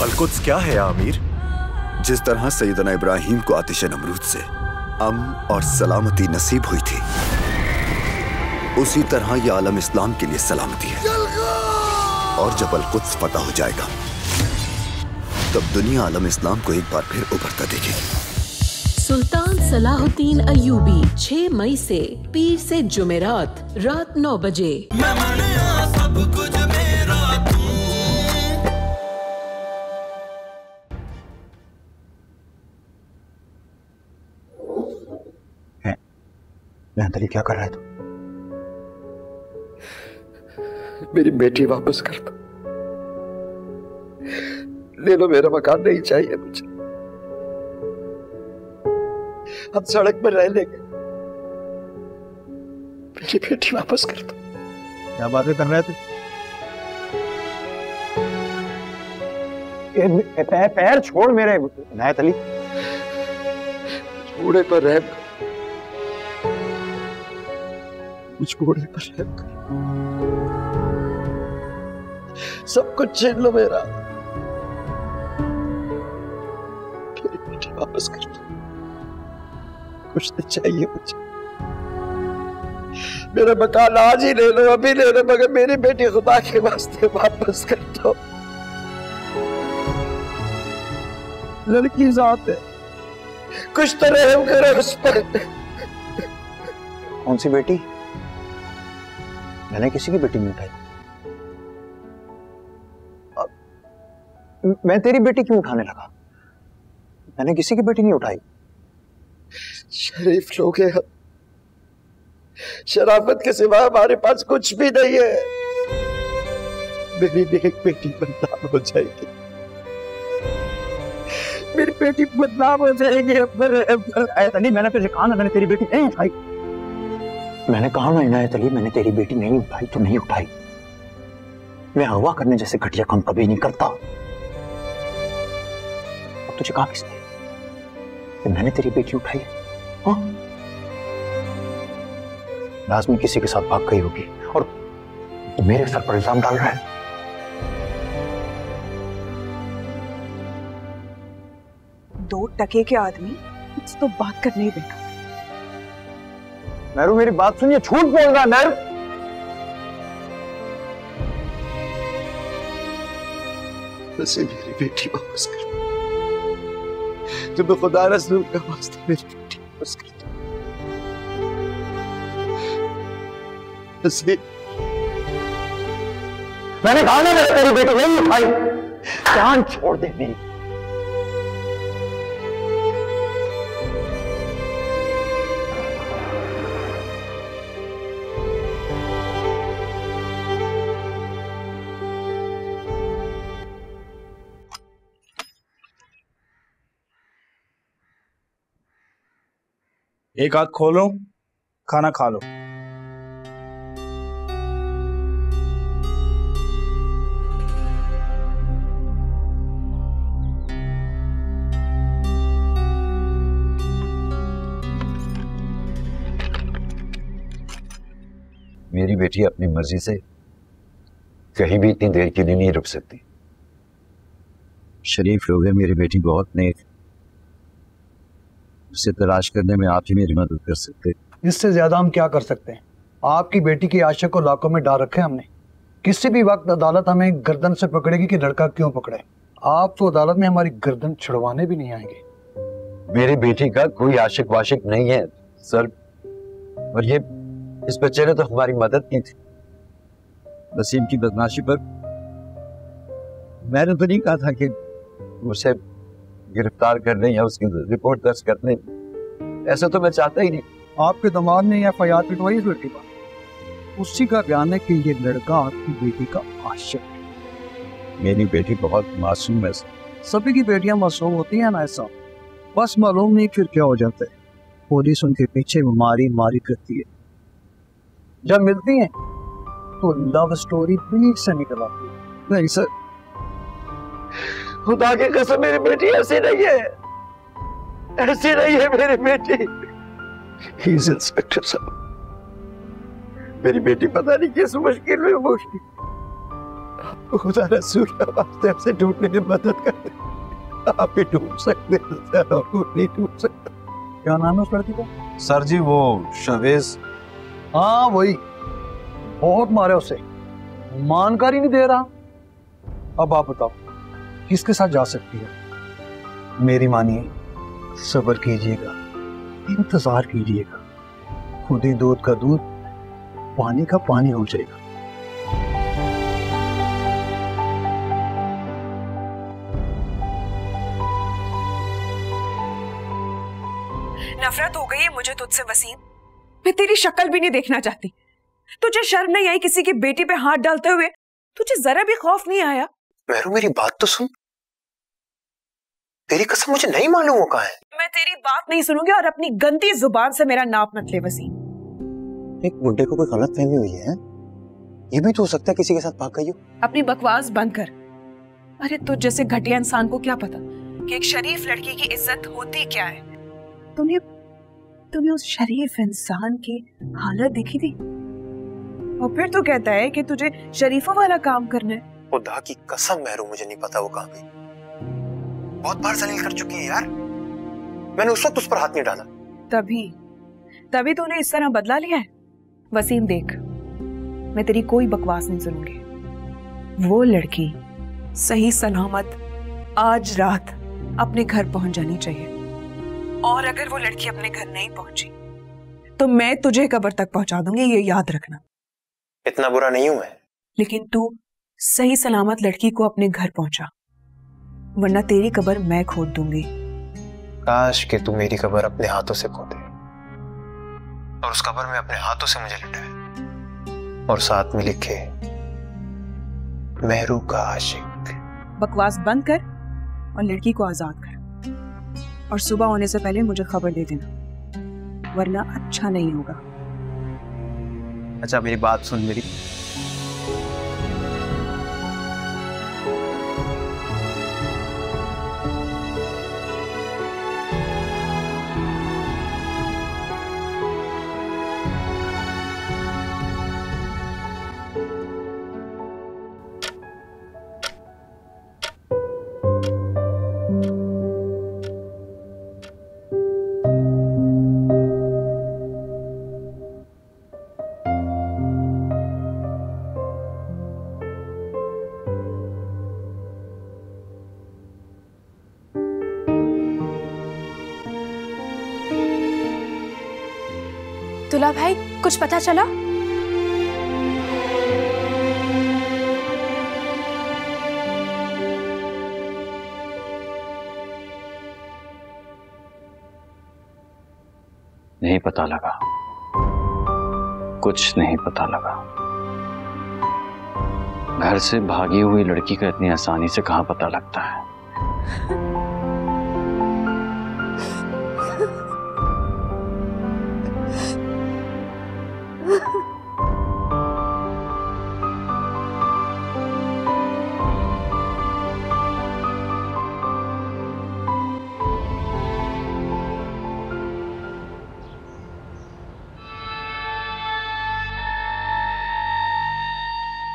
Al-Quds क्या है आमिर? जिस तरह सैयदना इब्राहिम को आतिश नमरूद से अमन और सलामती नसीब हुई थी, उसी तरह यह आलम इस्लाम के लिए सलामती है। और जब अल-कुद्स फतह हो जाएगा तब दुनिया आलम इस्लाम को एक बार फिर उभरता देखेगी। सुल्तान सलाहुद्दीन अय्यूबी 6 मई से पीर से जुमेरात रात 9 बजे। अली क्या कर रहा है तू? मेरी बेटी वापस कर दो। ले लो, मेरा मकान नहीं चाहिए मुझे। हम सड़क पर रह लेंगे। मेरी बेटी वापस कर दो। क्या बातें कर रहे थे? पैर छोड़ मेरे इनायत अली। बूढ़े पर रहम कर, कुछ बूढ़े पर रहम कर। सब कुछ छीन लो मेरा। मेरी बेटी वापस कर दो। कुछ नहीं चाहिए मुझे। मेरा मकान आज ही ले लो, अभी ले लो, मगर मेरी बेटी खुदा के वास्ते वापस कर दो। लड़की जात है, कुछ तो रहम करो उस पर। कौन सी बेटी? मैंने किसी की बेटी नहीं उठाई। मैं तेरी बेटी क्यों उठाने लगा? मैंने किसी की बेटी नहीं उठाई। शरीफ लोग हैं हम, शराफत के सिवा हमारे पास कुछ भी नहीं है। मेरी एक बेटी बदनाम हो जाएगी। मेरी बेटी बदनाम हो जाएगी। अली मैंने तुझे कहा ना, मैंने तेरी बेटी नहीं उठाई। मैंने कहा ना इनायत अली, मैंने तेरी बेटी नहीं उठाई तो नहीं उठाई। मैं हवा करने जैसे घटिया काम कभी नहीं करता। अब तुझे कहा किसने कि मैंने तेरी बेटी उठाई है? हाँ, लाजमी किसी के साथ भाग गई होगी और मेरे सर पर इल्जाम डाल रहा है। दो टके के आदमी तो बात करने ही बैठा। मेरू मेरी बात सुनिए, झूठ बोल रहा है मेरू। वैसे मेरी बेटी वापस कर दो। जब खुदा रसूल का वास्ता मेरी बेटी वापस कर दो। मैंने कहा ना, मैंने तेरी बेटी नहीं उठाई। जान छोड़ दे मेरी। एक हाथ खोलो, खाना खा लो। मेरी बेटी अपनी मर्जी से कहीं भी इतनी देर के लिए नहीं रुक सकती। शरीफ लोग हैं, मेरी बेटी बहुत नेक, उसे तलाश करने में आप ही मेरी मदद कर सकते। इससे ज्यादा हम क्या कर सकते हैं? आपकी बेटी की आशा को लाखों में डाल रखे हमने। किसी भी वक्त अदालत हमें गर्दन से पकड़ेगी कि लड़का क्यों पकड़े। आप तो अदालत में हमारी गर्दन छुड़वाने भी नहीं आएंगे। मेरी बेटी का कोई आशिक वाशिक नहीं है सर, और ये इस बच्चे ने तो हमारी मदद की थी। वसीम की बदमाशी पर मैंने तो नहीं कहा था कि उसे गिरफ्तार करने या उसकी रिपोर्ट दर्ज करने, ऐसा तो मैं चाहता ही नहीं। आपके दिमाग ने FIR पिटवाई इस लड़की पर। उसी का बयान है कि ये लड़का आपकी बेटी का आशिक है। मेरी बेटी बहुत मासूम है। सभी की बेटियां मासूम होती हैं ना, ऐसा बस मालूम नहीं फिर क्या हो जाता है। पुलिस उनके पीछे मारी करती है। जब मिलती हैं तो लव स्टोरी बीच से निकल आती है। नहीं सर, खुदा की कसम मेरी बेटी ऐसी नहीं है, ऐसी नहीं है मेरी बेटी। ही इज इंस्पेक्टर साहब, मेरी बेटी पता नहीं किस मुश्किल में मुश्किल खुदा रसूल का वास्ते हमसे ढूंढने में मदद कर दे। आप ही ढूंढ सकते हैं सर, और कोई नहीं ढूंढ सकता। क्या नाम है उस लड़की का? सर जी वो शवेज। हाँ वही, बहुत मारे उसे, मानकारी नहीं दे रहा। अब आप बताओ किसके साथ जा सकती है? मेरी मानिए, सब्र कीजिएगा, इंतजार कीजिएगा, खुद ही दूध का दूध पानी का पानी हो जाएगा। नफरत हो गई है मुझे तुझसे वसीम। मैं तेरी शक्ल भी नहीं देखना चाहती। तुझे शर्म नहीं आई किसी की बेटी पे हाथ डालते हुए? तुझे जरा भी खौफ नहीं आया? मेहरू मेरी बात तो सुन, तेरी कसम मुझे नहीं मालूम वो कहाँ है। मैं तेरी बात नहीं सुनूंगी और अपनी गंदी जुबान से मेरा नाप मत ले वसीम। एक बुड्ढे को कोई गलत फहमी हुई है, ये भी तो हो सकता है किसी के साथ भाग गई हो। अपनी बकवास बंद कर। अरे तुझ जैसे घटिया इंसान को क्या पता कि एक शरीफ लड़की की इज्जत होती क्या है। तूने उस शरीफ इंसान की हालत देखी थी और फिर तू कहता है कि तुझे शरीफों वाला काम करना है। खुदा की कसम मेहरू मुझे नहीं पता वो कहाँ गई। बहुत बार जलील कर चुकी है यार, मैंने उस वक्त उस पर हाथ नहीं डाला। तभी तूने इस तरह बदला लिया है। वसीम देख, मैं तेरी कोई बकवास नहीं सुनूंगी। वो लड़की सही सलामत आज रात अपने घर पहुंच जानी चाहिए, और अगर वो लड़की अपने घर नहीं पहुंची तो मैं तुझे कब्र तक पहुंचा दूंगी, ये याद रखना। इतना बुरा नहीं हूं मैं, लेकिन तू सही सलामत लड़की को अपने घर पहुंचा, वरना तेरी कब्र मैं खोद दूंगी। काश कि तू मेरी कब्र अपने हाथों से खोदे और उस कब्र में अपने हाथों से मुझे लिटाए और साथ में लिखे मेहरू का आशिक। बकवास बंद कर और लड़की को आजाद कर, और सुबह होने से पहले मुझे खबर दे देना, वरना अच्छा नहीं होगा। अच्छा मेरी बात सुन मेरी। तुला भाई कुछ पता चला? नहीं पता लगा, कुछ नहीं पता लगा। घर से भागी हुई लड़की का इतनी आसानी से कहां पता लगता है।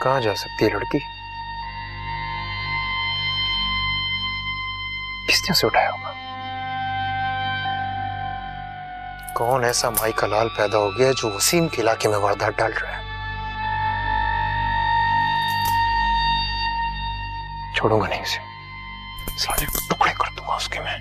कहाँ जा सकती है लड़की? किसने उसे उठाया होगा? कौन ऐसा माई का लाल पैदा हो गया जो वसीम के इलाके में वारदात डाल रहा है? छोड़ूंगा नहीं उसे, सारे टुकड़े कर दूंगा उसके मैं।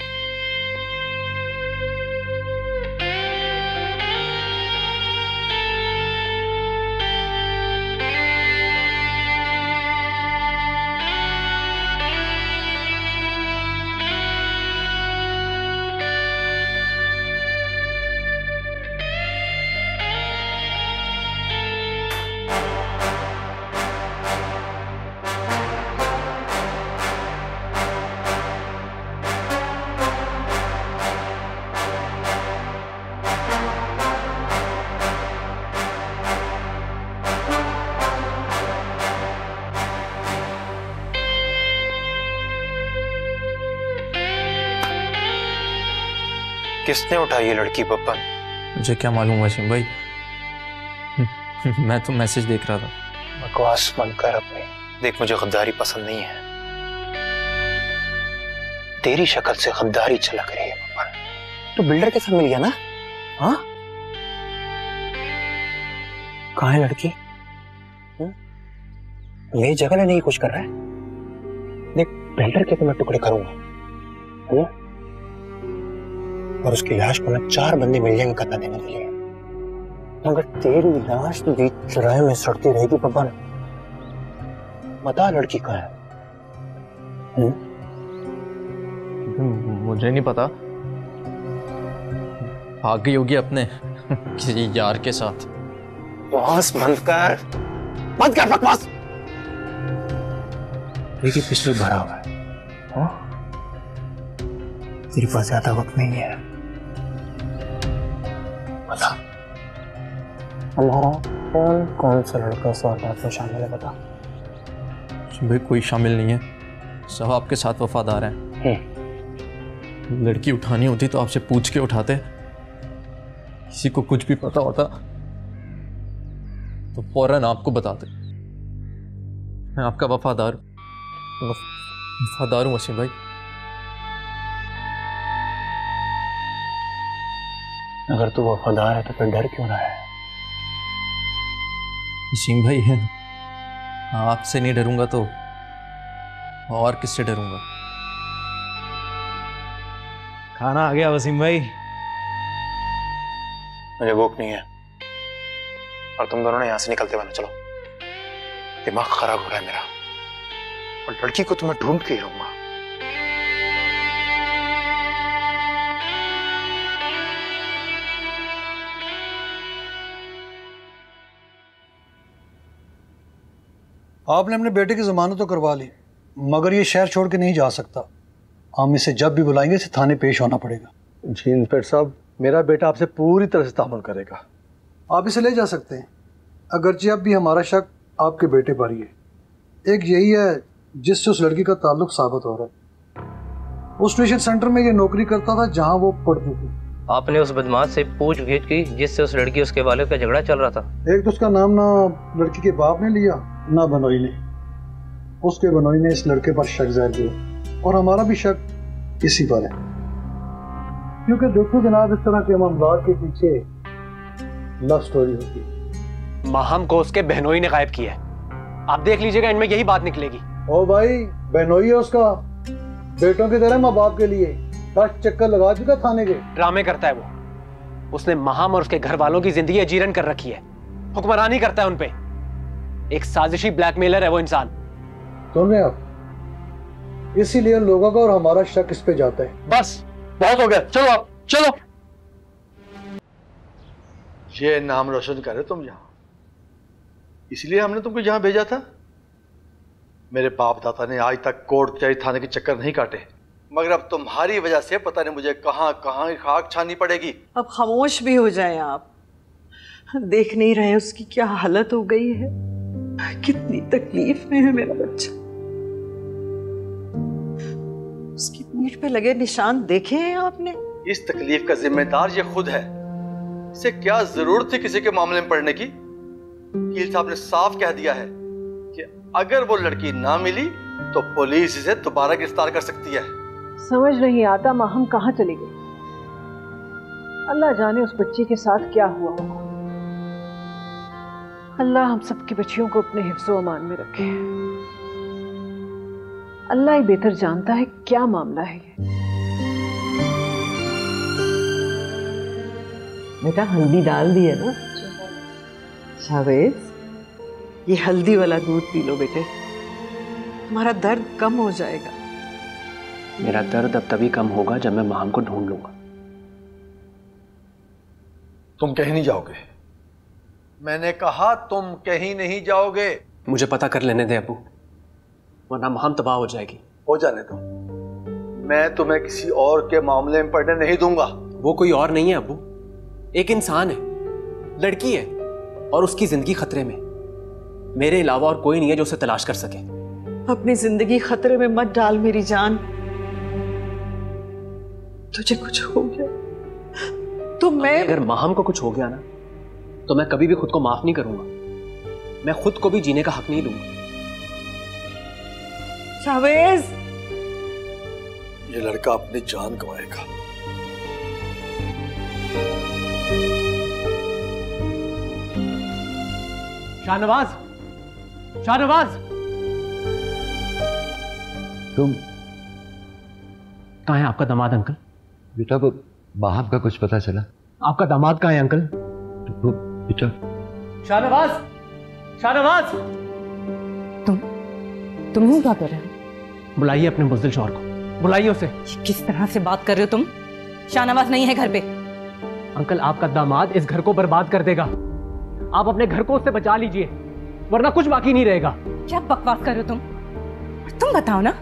किसने उठाई ये लड़की बब्बन? मुझे क्या मालूम वसीम भाई, मैं तो मैसेज देख रहा था। बकवास बंद कर अपनी। देख, मुझे गद्दारी पसंद नहीं है। तेरी शक्ल से गद्दारी छलक रही है पप्पन। तो बिल्डर के साथ मिल गया ना? हाँ, कहाँ है लड़की? ले जगह लेने की कोशिश कर रहा है। देख, बिल्डर के तो मैं टुकड़े करूंगा, है ना? और उसकी लाश को ना 4 बंदे मिल जाएंगे कत्ल देने के लिए। मगर तेरी लाश तो बीच चौराहे में सड़ती रहेगी पप्पन। बता लड़की कहाँ है? मुझे नहीं पता, भाग गई होगी अपने किसी यार के साथ। बकवास बंद कर, बंद कर बकवास। देखिए पिस्टल भरा हुआ है, हाँ? तेरे पास ज्यादा वक्त नहीं है। बता, हमारा कौन कौन सा लड़का इस वारदात में शामिल है? बता। भाई कोई शामिल नहीं है, सब आपके साथ वफादार हैं। लड़की उठानी होती तो आपसे पूछ के उठाते। किसी को कुछ भी पता होता तो फौरन आपको बताते। मैं आपका वफादार हूं वसीम भाई। अगर तू वफादार है तो फिर डर क्यों रहा है? वसीम भाई है, आपसे नहीं डरूंगा तो और किससे डरूंगा? खाना आ गया वसीम भाई। मुझे भूख नहीं है और तुम दोनों ने यहां से निकलते बनो। चलो, दिमाग खराब हो रहा है मेरा, और लड़की को तो मैं ढूंढ के ही रहूंगा। आपने अपने बेटे की जमानत तो करवा ली, मगर ये शहर छोड़ के नहीं जा सकता। हम इसे जब भी बुलाएंगे इसे थाने पेश होना पड़ेगा। जी इंस्पेक्टर साहब, मेरा बेटा आपसे पूरी तरह से तामुल करेगा। आप इसे ले जा सकते हैं, अगरचे अब भी हमारा शक आपके बेटे पर ही है। एक यही है जिससे उस लड़की का ताल्लुक साबित हो रहा है। उस ट्यूशन सेंटर में ये नौकरी करता था जहां वो पढ़ती थी। आपने उस बदमाश से पूछगिछ की जिससे उस लड़की उसके वालिद का झगड़ा चल रहा था? एक तो उसका नाम ना लड़की के बाप ने लिया ना बनोई ने। उसके बनोई ने इस लड़के पर शक जाहिर किया और हमारा भी शक इसी पर है, क्योंकि देखो जनाब, इस तरह के मामलों के पीछे लव स्टोरी होती है। माहम को उसके बहनोई ने गायब किया है। आप देख लीजिएगा, इनमें यही बात निकलेगी। ओ भाई, बहनोई है उसका, बेटों की तरह माँ बाप के लिए 10 चक्कर लगा चुका थाने के। ड्रामे करता है वो। उसने माहम और उसके घर वालों की जिंदगी अजीरन कर रखी है, हुक्मरानी करता है उनपे। एक साजिशी ब्लैकमेलर है वो इंसान। सुन रहे आप? इसीलिए लोगों का और हमारा शक इस पे जाता है। बस बहुत हो गया, चलो आप चलो। ये नाम रोशन करे तुम यहाँ, इसलिए हमने तुमको यहाँ भेजा था। मेरे बाप दादा ने आज तक कोर्ट कचहरी थाने के चक्कर नहीं काटे, मगर अब तुम्हारी वजह से पता नहीं मुझे कहाँ कहाँ खाक छानी पड़ेगी। अब खामोश भी हो जाए आप। देख नहीं रहे उसकी क्या हालत हो गई है, कितनी तकलीफ में है मेरा बच्चा। उसकी पीठ पे लगे निशान देखे हैं आपने? इस तकलीफ का जिम्मेदार ये खुद है। इसे क्या जरूरत थी किसी के मामले में पड़ने की? वकील साहब ने साफ कह दिया है कि अगर वो लड़की ना मिली तो पुलिस इसे दोबारा गिरफ्तार कर सकती है। समझ नहीं आता माहम कहाँ चली गई। अल्लाह जाने उस बच्ची के साथ क्या हुआ होगा। अल्लाह हम सबकी बच्चियों को अपने हिफ्ज़ो अमान में रखे। अल्लाह ही बेहतर जानता है क्या मामला है ये। बेटा हल्दी डाल दी है ना? शावेज, ये हल्दी वाला दूध पी लो बेटे, तुम्हारा दर्द कम हो जाएगा। मेरा दर्द अब तभी कम होगा जब मैं माहम को ढूंढ लूंगा। तुम कहीं नहीं जाओगे। मैंने कहा तुम कहीं नहीं जाओगे। मुझे पता कर लेने दे अबू, वरना माहम तबाह हो जाएगी। हो जाने दो, मैं तुम्हें किसी और के मामले में पड़ने नहीं दूंगा। वो कोई और नहीं है अबू, एक इंसान है, लड़की है और उसकी जिंदगी खतरे में। मेरे अलावा और कोई नहीं है जो उसे तलाश कर सके। अपनी जिंदगी खतरे में मत डाल मेरी जान। तुझे कुछ हो गया तो मैं अगर माहम को कुछ हो गया ना तो मैं कभी भी खुद को माफ नहीं करूंगा। मैं खुद को भी जीने का हक नहीं दूंगा। शाहवेज, ये लड़का अपनी जान गंवाएगा। शाहनवाज, शाहनवाज, तुम कहाँ है आपका दामाद अंकल? बेटा वो बाहर का कुछ पता चला? आपका दामाद कहाँ है अंकल? वो बेटा शाहनवाज, शाहनवाज, तुम लोग क्या कर रहे हो? बुलाइए अपने बुज़दिल शौहर को, बुलाइए उसे। किस तरह से बात कर रहे हो तुम? शाहनवाज नहीं है घर पे। अंकल आपका दामाद इस घर को बर्बाद कर देगा। आप अपने घर को उससे बचा लीजिए, वरना कुछ बाकी नहीं रहेगा। क्या बकवास कर रहे हो तुम? तुम बताओ ना,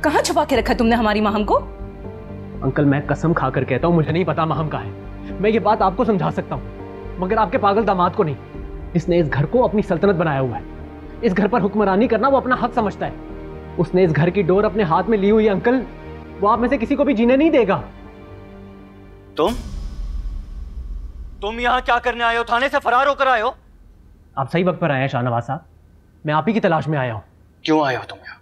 कहाँ छुपा के रखा तुमने हमारी महम को? अंकल मैं कसम खाकर कहता हूँ, मुझे नहीं पता महम का है। मैं ये बात आपको समझा सकता हूँ, मगर आपके पागल दामाद को नहीं। इसने इस घर को अपनी सल्तनत बनाया हुआ है। इस घर पर हुक्मरानी करना वो अपना हक समझता है। उसने इस घर की डोर अपने हाथ में ली हुई है अंकल। वो आप में से किसी को भी जीने नहीं देगा। तुम यहाँ क्या करने आए हो? थाने से फरार होकर आए हो? आप सही वक्त पर आए हैं शाहनवाज साहब, मैं आप ही की तलाश में आया हूँ। क्यों आए हो तुम यहाँ?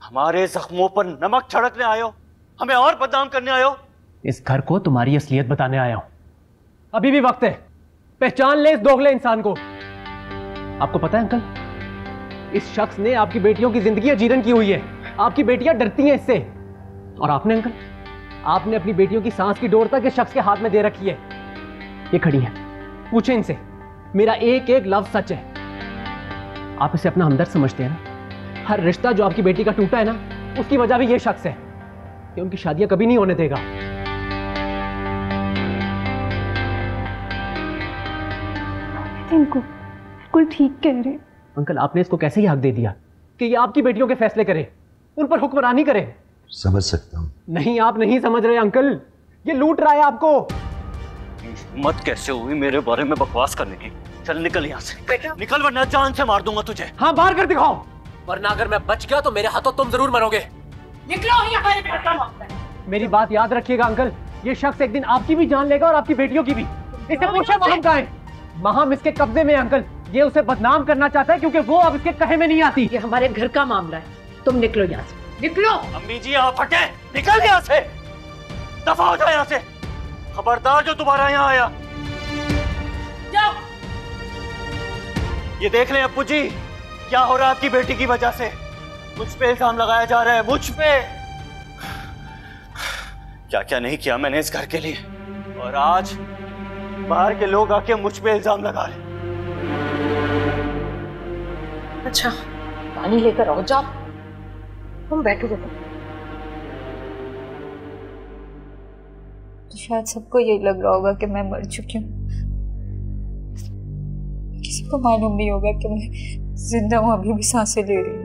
हमारे जख्मों पर नमक छिड़कने आए हो? हमें और बदनाम करने आए हो? इस घर को तुम्हारी असलियत बताने आया हूँ। अभी भी वक्त है, पहचान ले इस दोगले इंसान को। आपको पता है अंकल, इस शख्स ने आपकी बेटियों की जिंदगी अजीरन की हुई है। आपकी बेटियां डरती हैं इससे। और आपने अंकल, आपने अपनी बेटियों की सांस की डोर तक इस शख्स के हाथ में दे रखी है। ये खड़ी है, पूछे इनसे, मेरा एक एक लफ्ज सच है। आप इसे अपना हमदर्द समझते हैं ना? हर रिश्ता जो आपकी बेटी का टूटा है ना, उसकी वजह भी ये शख्स है। ये उनकी शादियां कभी नहीं होने देगा। इनको बिल्कुल ठीक कह रहे। अंकल आपने इसको कैसे ही हक दे दिया कि ये आपकी बेटियों के फैसले करे, उन पर हुक्मरानी करे? समझ सकता हूँ। नहीं, आप नहीं समझ रहे अंकल, ये लूट रहा है आपको। हिम्मत कैसे हुई मेरे बारे में बकवास करने की? चल निकल यहाँ से, निकल वरना जान से मार दूंगा तुझे। हाँ बाहर कर दिखाओ, वरना अगर मैं बच गया तो मेरे हाथों तुम जरूर मरोगे। निकलो यहाँ से। मेरी बात याद रखिएगा अंकल, ये शख्स एक दिन आपकी भी जान लेगा और आपकी बेटियों की भी। इसे पूछे महम कहाँ है? महम इसके कब्जे में है अंकल। ये उसे बदनाम करना चाहता है क्योंकि वो अब इसके कहे में नहीं आती। ये हमारे घर का मामला है, तुम निकलो यहाँ से, निकलो। अम्मी जी आप हटे, निकल यहाँ से, दफा हो जाओ यहाँ से। खबरदार जो दोबारा यहाँ आया। जाओ। ये देख लें अप्पू जी, क्या हो रहा है आपकी बेटी की वजह से। मुझ पे इल्जाम लगाया जा रहा है, मुझ पे। क्या क्या नहीं किया मैंने इस घर के लिए, और आज बाहर के लोग आके मुझ पे इल्जाम लगा रहे। अच्छा पानी लेकर आओ, जाओ तुम बैठो। तो शायद सबको यही लग रहा होगा कि मैं मर चुकी हूँ। किसी को मालूम नहीं होगा कि मैं जिंदा हूँ, अभी भी सांसें ले रही हूँ।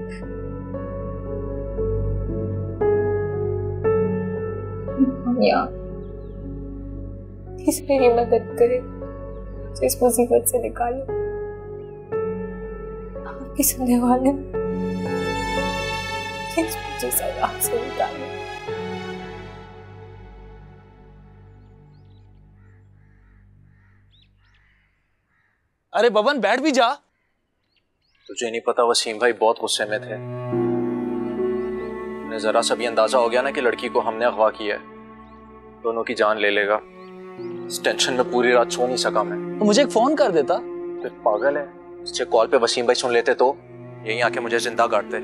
यार प्लीज मेरी मदद करे, इस मुसीबत से निकालो। आपके सुनने वाले मुझे सजा से निकालो। अरे बबन बैठ भी जा। तुझे नहीं पता वसीम भाई बहुत गुस्से में थे। उन्हें जरा सा भी अंदाजा हो गया ना कि लड़की को हमने अगवा किया है, दोनों की जान ले लेगा। इस टेंशन में पूरी रात सो नहीं सका मैं। तो मुझे एक फोन कर देता। तो पागल है, इससे कॉल पे वसीम भाई सुन लेते तो यहीं आके मुझे जिंदा काटते।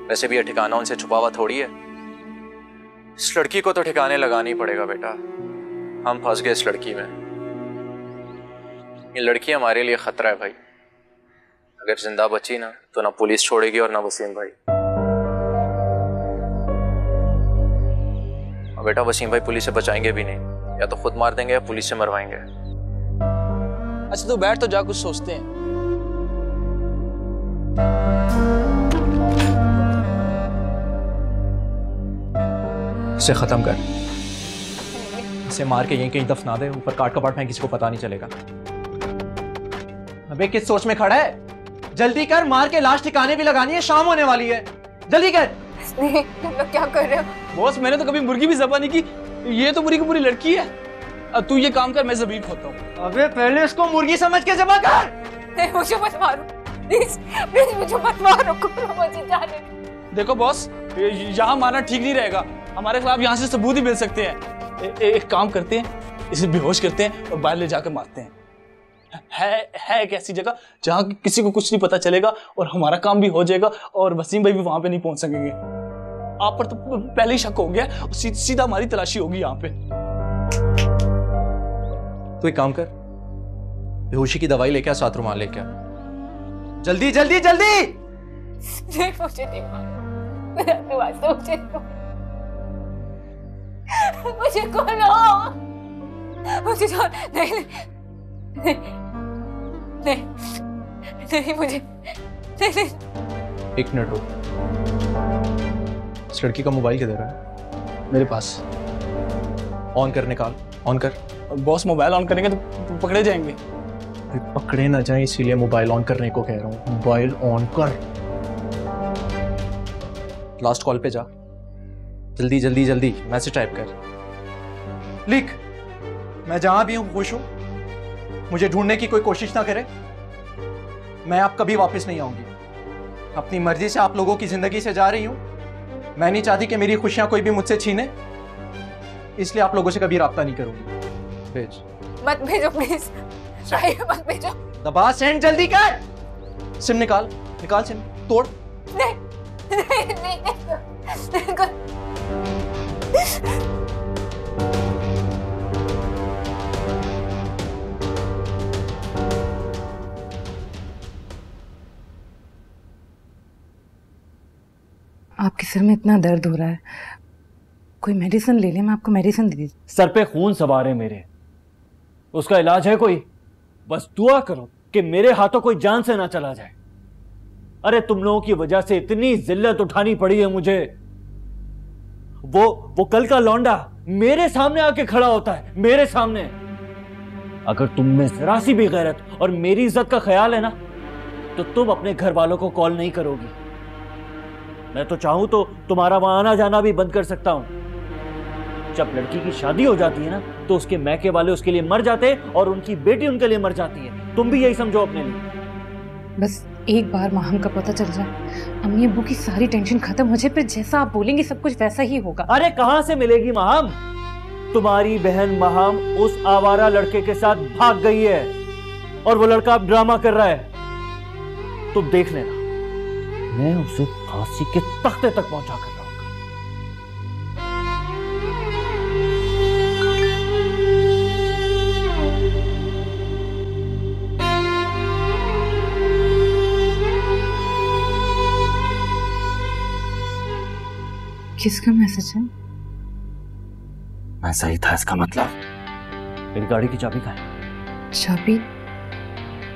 वैसे भी ये ठिकाना उनसे छुपा हुआ थोड़ी है। इस लड़की को तो ठिकाने लगाना ही पड़ेगा बेटा। हम फंस गए इस लड़की में। ये लड़की हमारे लिए खतरा है भाई। अगर जिंदा बची ना तो ना पुलिस छोड़ेगी और ना वसीम भाई। और बेटा वसीम भाई पुलिस से बचाएंगे भी नहीं, या तो खुद मार देंगे या पुलिस से मरवाएंगे। अच्छा तो बैठ तो जा, कुछ सोचते हैं। इसे खत्म कर, इसे मार के यहीं कहीं दफना दे, ऊपर काट कपाट फेंक, किसी को पता नहीं चलेगा। अबे किस सोच में खड़ा है? जल्दी कर, मार के लाश ठिकाने भी लगानी है, शाम होने वाली है, जल्दी कर। तुम लोग क्या कर रहे हो? बॉस मैंने तो कभी मुर्गी भी ज़बा नहीं की, ये तो पूरी की पूरी लड़की है। अब तू ये काम कर, मैं ज़बीब होता हूँ। अबे पहले इसको मुर्गी समझ के ज़बा कर। नहीं मुझे मत मारो, प्लीज प्लीज मुझे मत मारो, मुझे जाने। देखो बॉस, यहाँ मारना ठीक नहीं रहेगा। हमारे खिलाफ यहाँ से सबूत ही मिल सकते हैं। एक काम करते हैं, इसे बेहोश करते हैं और बाहर ले जाकर मारते हैं। है एक ऐसी जगह जहाँ किसी को कुछ नहीं पता चलेगा और हमारा काम भी हो जाएगा और वसीम भाई भी वहां पे नहीं पहुंच सकेंगे। आप पर तो पहले ही शक हो गया, सीधा हमारी तलाशी होगी यहाँ पे। तो एक काम कर, बेहोशी की दवाई लेके आ, 7 रुमाल लेके आ। जल्दी जल्दी जल्दी। मुझे नहीं मुझे खोलो, मुझे नहीं नहीं नहीं मुझे नहीं। एक मिनट रुक, इस लड़की का मोबाइल किधर है? मेरे पास। ऑन कर, निकाल, ऑन कर। बॉस मोबाइल ऑन करेंगे तो पकड़े जाएंगे। पकड़े ना जाए इसीलिए मोबाइल ऑन करने को कह रहा हूँ। मोबाइल ऑन कर। लास्ट कॉल पे जा, जल्दी जल्दी जल्दी मैसेज टाइप कर, लिख, मैं जहां भी हूं खुश हूं, मुझे ढूंढने की कोई कोशिश ना करे, मैं अब कभी वापस नहीं आऊंगी, अपनी मर्जी से आप लोगों की जिंदगी से जा रही हूं, मैं नहीं चाहती कि मेरी खुशियां कोई भी मुझसे छीने, इसलिए आप लोगों से कभी राब्ता नहीं करूंगी। भेज। मत भेजो प्लीज, मत भेजो। दबा सेंड, जल्दी कर। सिम निकाल, निकाल सिम, तोड़। नहीं नहीं नहीं, आपके सिर में इतना दर्द हो रहा है, कोई मेडिसिन ले ले, मैं आपको मेडिसिन दे दी। सर पे खून सवार है मेरे, उसका इलाज है कोई? बस दुआ करो कि मेरे हाथों कोई जान से ना चला जाए। अरे तुम लोगों की वजह से इतनी जिल्लत उठानी पड़ी है मुझे। वो कल का लौंडा मेरे सामने आके खड़ा होता है, मेरे सामने। अगर तुम में जरा सी भी गैरत और मेरी इज्जत का ख्याल है ना, तो तुम अपने घर वालों को कॉल नहीं करोगी। मैं तो चाहूं तो तुम्हारा वहां आना जाना भी बंद कर सकता हूं। जब लड़की की शादी हो जाती है ना, तो उसके मैके वाले उसके लिए मर जाते हैं और उनकी बेटी उनके लिए मर जाती है। तुम भी यही समझो अपने लिए। बस एक बार माहम का पता चल जाए, अम्मी अब्बू की सारी टेंशन खत्म हो जाए, फिर जैसा आप बोलेंगे सब कुछ वैसा ही होगा। अरे कहां से मिलेगी माहम? तुम्हारी बहन माहम उस आवारा लड़के के साथ भाग गई है और वो लड़का अब ड्रामा कर रहा है। तुम देख लेना, मैं उसे फांसी के तख्ते तक पहुंचा कर रहा हूं। किसका मैसेज है? ऐसा ही था इसका मतलब। मेरी गाड़ी की चाबी कहाँ है?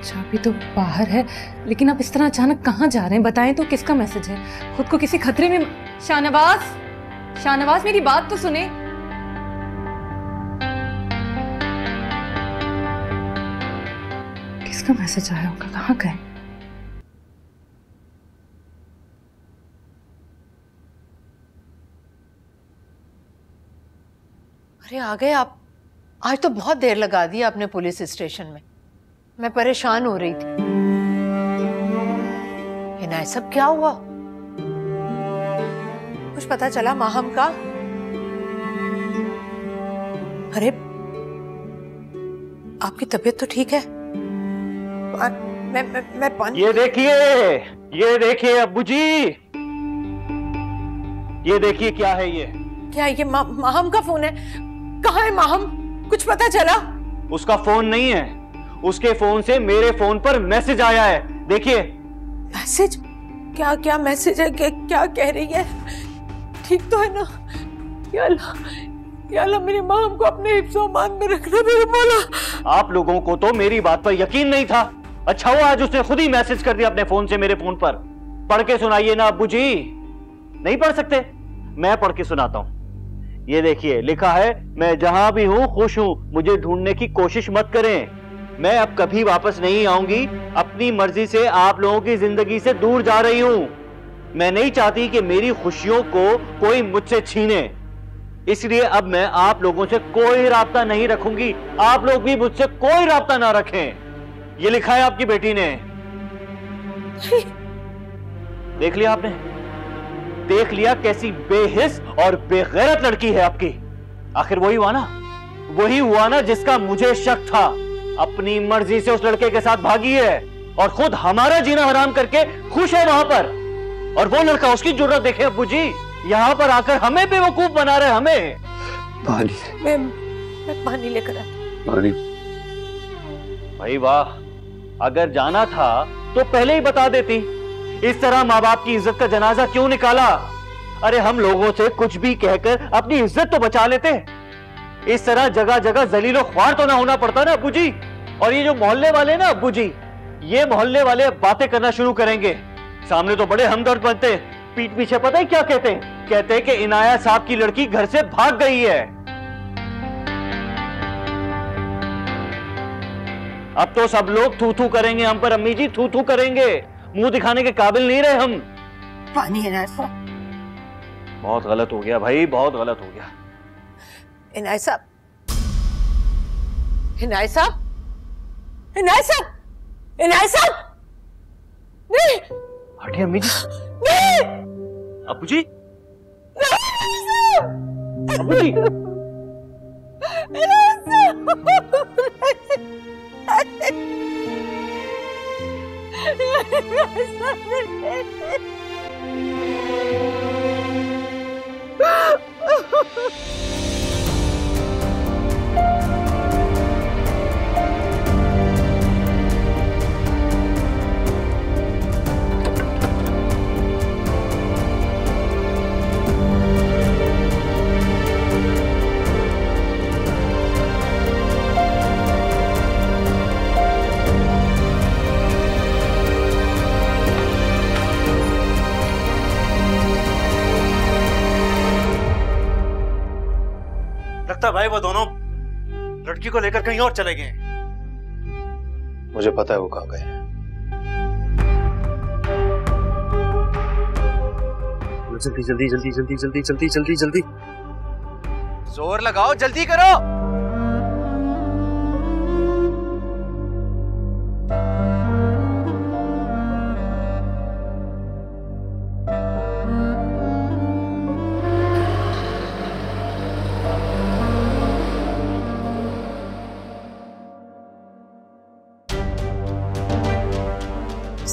चाबी तो बाहर है, लेकिन आप इस तरह अचानक कहाँ जा रहे हैं? बताएं तो किसका मैसेज है? खुद को किसी खतरे में? शाहनवाज मेरी बात तो सुने। किसका मैसेज आया होगा? कहाँ गए? अरे आ गए आप। आज तो बहुत देर लगा दी आपने पुलिस स्टेशन में, मैं परेशान हो रही थी। इनायत सब क्या हुआ? कुछ पता चला माहम का? अरे आपकी तबीयत तो ठीक है? मैं पानी। ये देखिए अब्बू जी, ये देखिए क्या है ये? क्या ये माहम का फोन है? कहाँ है माहम? कुछ पता चला? उसका फोन नहीं है, उसके फोन से मेरे फोन पर मैसेज आया है, देखिए। मैसेज? क्या मैसेज है? क्या कह रही है? ठीक तो है ना? या अल्लाह मेरी माहम को अपने हिफ्ज़-ओ-अमान में रखना मेरे मौला। आप लोगों को तो मेरी बात पर यकीन नहीं था। अच्छा हुआ आज उसने खुद ही मैसेज कर दिया अपने फोन से मेरे फोन पर। पढ़ के सुनाइए ना अब्बू जी। नहीं पढ़ सकते? मैं पढ़ के सुनाता हूं। ये देखिए लिखा है, मैं जहां भी हूं खुश हूं, मुझे ढूंढने की कोशिश मत करें, मैं अब कभी वापस नहीं आऊंगी, अपनी मर्जी से आप लोगों की जिंदगी से दूर जा रही हूं। मैं नहीं चाहती कि मेरी खुशियों को कोई मुझसे छीने, इसलिए अब मैं आप लोगों से कोई राब्ता नहीं रखूंगी, आप लोग भी मुझसे कोई राब्ता ना रखें। ये लिखा है आपकी बेटी ने, देख लिया आपने? देख लिया कैसी बेहिस और बेगैरत लड़की है आपकी। आखिर वही हुआ ना जिसका मुझे शक था। अपनी मर्जी से उस लड़के के साथ भागी है और खुद हमारा जीना हराम करके खुश है वहां पर। और वो लड़का, उसकी जुर्रत देखे अब्बू जी, यहाँ पर आकर हमें बेवकूफ बना रहे। हमें पानी, मैं पानी लेकर आती। पानी। भाई वाह, अगर जाना था तो पहले ही बता देती। इस तरह माँ बाप की इज्जत का जनाजा क्यों निकाला? अरे हम लोगों से कुछ भी कहकर अपनी इज्जत तो बचा लेते। इस तरह जगह जगह जलीलो ख्वार तो ना होना पड़ता ना अब्बू जी। और ये जो मोहल्ले वाले ना अब्बू जी, ये मोहल्ले वाले बातें करना शुरू करेंगे। सामने तो बड़े हमदर्द बनते, पीठ पीछे पता है क्या कहते हैं? कहते हैं कि इनाया साहब की लड़की घर से भाग गई है। अब तो सब लोग थू थू करेंगे हम पर अम्मी जी, थू थू करेंगे। मुंह दिखाने के काबिल नहीं रहे हम। पानी है ना? बहुत गलत हो गया भाई, बहुत गलत हो गया। इनायत साहब, इनायत साहब, इनायत साहब, इनायत साहब, नहीं। हटिए अम्मी जी। नहीं। अब्बू जी, अब्बू जी, लगता भाई वो दोनों लड़की को लेकर कहीं और चले गए। मुझे पता है वो कहाँ गए हैं। जल्दी जल्दी जल्दी जल्दी जल्दी जल्दी जल्दी जल्दी जोर लगाओ, जल्दी करो।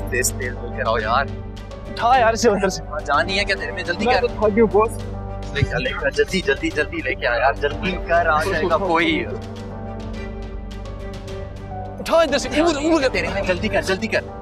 तेज तेज लेकर आओ यार। उठा यार इसे उधर से। जानी है क्या तेरे में? जल्दी मैं कर। तो थक गया बॉस। लेकर जल्दी जल्दी जल्दी लेके आ यार, जल्दी कर, आ जाएगा कोई। उठा इधर से। उड़ तेरे में, जल्दी कर जल्दी कर।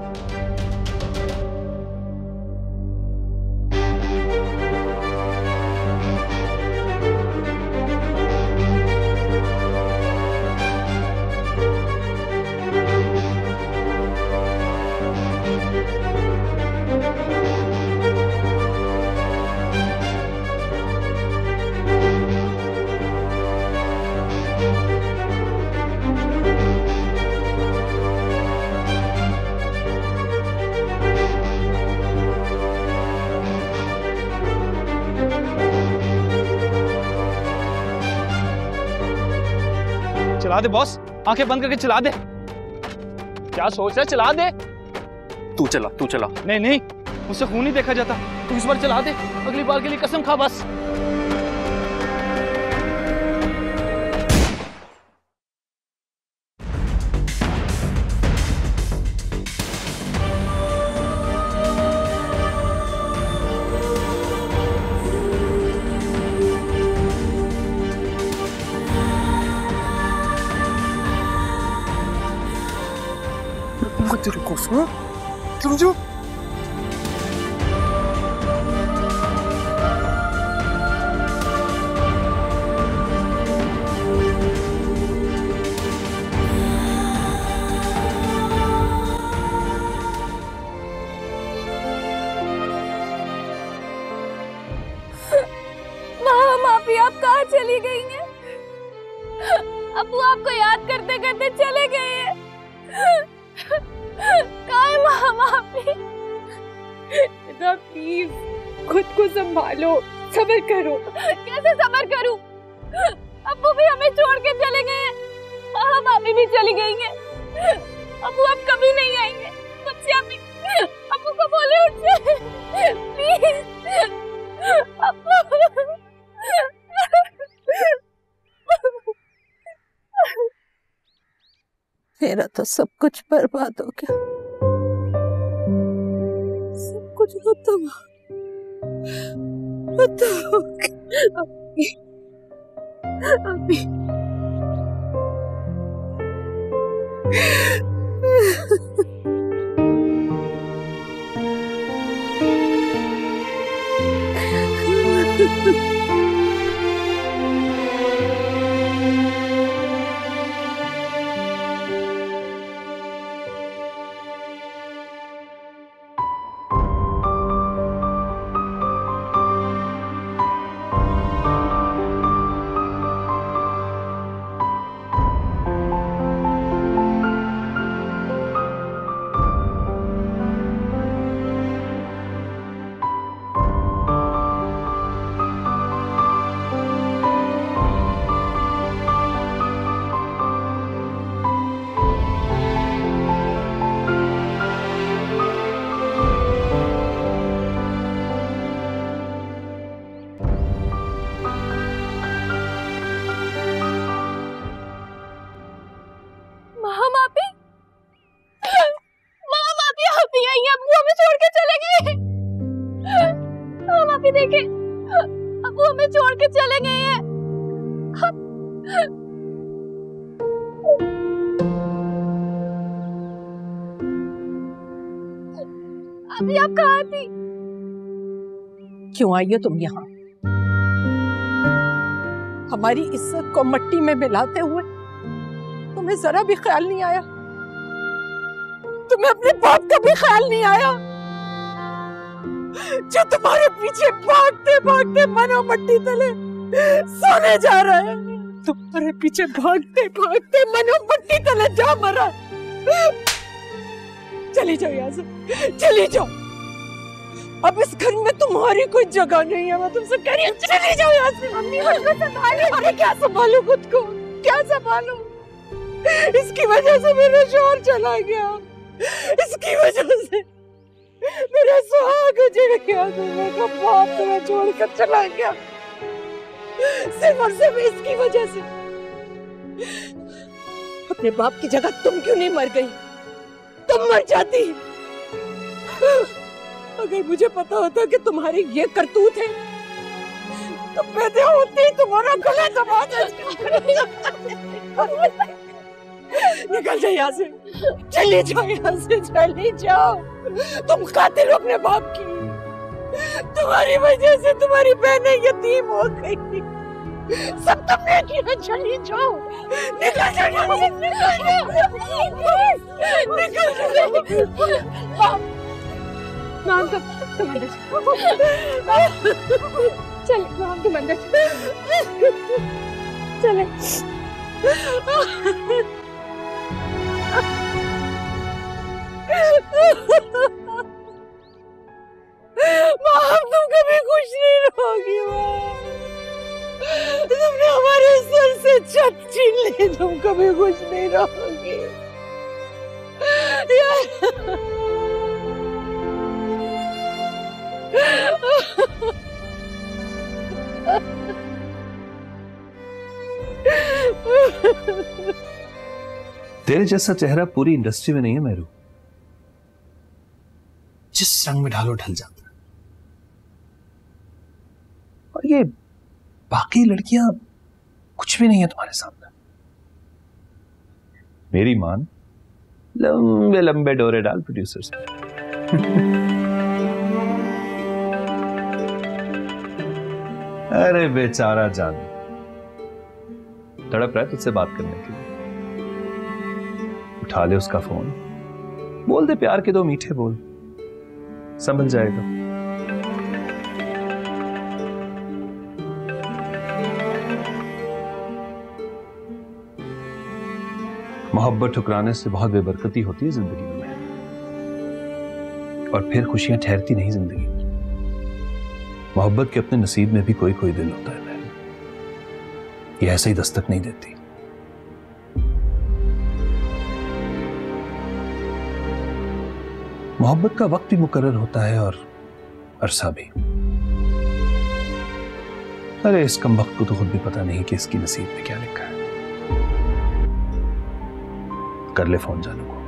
चला दे बॉस, आंखें बंद करके चला दे। क्या सोच रहा है? चला दे। तू चला, तू चला। नहीं नहीं, मुझसे खून नहीं देखा जाता। तू इस बार चला दे, अगली बार के लिए कसम खा बस। तेरे को सुनो, समझो। माफी, आप कहाँ चली गई हैं? अब्बू आपको याद करते करते चले गए हैं। कहाँ है माफी? बेटा प्लीज खुद को संभालो, सब्र करो। कैसे सब्र करूं? अब्बू भी हमें छोड़ के चले गए हैं, मामी भी चली गई हैं। अब्बू अब कभी नहीं आएंगे। मुझसे अब्बू को बोले उठ जाए प्लीज। मेरा तो सब कुछ बर्बाद हो गया, सब कुछ खत्म हो गया। अभी देखे, अब वो हमें छोड़ के चले गए हैं। अभी आप कहाँ थी? क्यों आई हो तुम यहाँ? हमारी इज्जत को मट्टी में मिलाते हुए तुम्हें जरा भी ख्याल नहीं आया? तुम्हें अपने बाप का भी ख्याल नहीं आया जो तुम्हारे पीछे भागते भागते मनो मट्टी तले सोने जा रहा है? तुम्हारे पीछे भागते भागते मनो मट्टी तले जा मरा। चली जाओ यहाँ से, चली जाओ। अब इस घर में तुम्हारी कोई जगह नहीं है। मैं तुमसे कह रही हूँ चली जाओ यहाँ से। मम्मी खुद को संभालो। अरे क्या संभालू खुद को, क्या संभालू? इसकी वजह से मेरा शौहर चला गया, इसकी वजह से मेरा सुहाग उजड़ गया, मेरा बाप तुम्हें छोड़कर चला गया, सिर्फ और सिर्फ इसकी वजह से। अपने बाप की जगह तुम क्यों नहीं मर गई? तुम मर जाती। अगर मुझे पता होता कि तुम्हारी ये करतूत है तो पैदा होते ही तुम्हारा गला दबा देती। निकल जाओ यहाँ से, चली जाओ यहाँ से, चली जाओ। तुम कातिल हो अपने बाप की। तुम्हारी वजह से तुम्हारी बहनें यतीम हो गई, सब तुमने किया। चली जाओ, निकल जाओ यहाँ से, निकल जाओ। माम तुम अंदर चले, माम तुम अंदर चले। माम तुम कभी खुश नहीं रहोगी। तुमने हमारे सर से छत छीन ली, तुम कभी खुश नहीं रहोगी। तेरे जैसा चेहरा पूरी इंडस्ट्री में नहीं है मेरू। जिस रंग में ढालो ढल जाता है। और ये बाकी लड़कियां कुछ भी नहीं है तुम्हारे सामने। मेरी मान, लंबे लंबे डोरे डाल प्रोड्यूसर्स। अरे बेचारा जान तड़प रहा है तुझसे बात करने के लिए। उठा ले उसका फोन, बोल दे प्यार के दो मीठे बोल, समझ जाएगा। मोहब्बत ठुकराने से बहुत बेबरकती होती है जिंदगी में, और फिर खुशियां ठहरती नहीं जिंदगी में। मोहब्बत के अपने नसीब में भी कोई कोई दिल होता है, ये ऐसे ही दस्तक नहीं देती। मोहब्बत का वक्त भी मुकर्रर होता है और अरसा भी। अरे इस कमबख्त को तो खुद भी पता नहीं कि इसकी नसीब में क्या लिखा है। कर ले फोन जानू को।